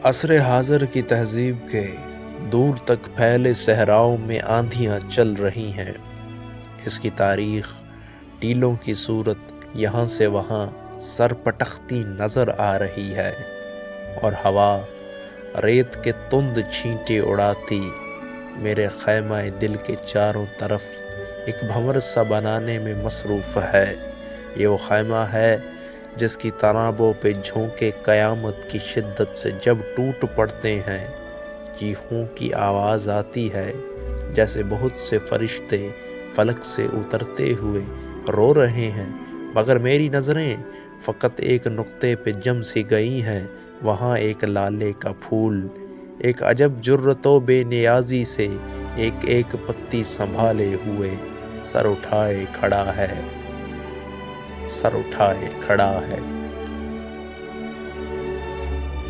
عصر حاضر کی تہذیب کے دور تک پھیلے صحراؤں میں آندھیاں چل رہی ہیں۔ اس کی تاریخ ٹیلوں کی صورت یہاں سے وہاں سر پٹختی نظر آ رہی ہے، اور ہوا ریت کے تند چھینٹے اڑاتی میرے خیمہ دل کے چاروں طرف ایک بھنور سا بنانے میں مصروف ہے۔ یہ وہ خیمہ ہے جس کی تنابوں پہ جھونکے قیامت کی شدت سے جب ٹوٹ پڑتے ہیں، چیخوں کی آواز آتی ہے جیسے بہت سے فرشتے فلک سے اترتے ہوئے رو رہے ہیں، مگر میری نظریں فقط ایک نقطے پہ جم سی گئی ہیں، وہاں ایک لالے کا پھول ایک عجب جرت و بے نیازی سے ایک ایک پتی سنبھالے ہوئے سر اٹھائے کھڑا ہے۔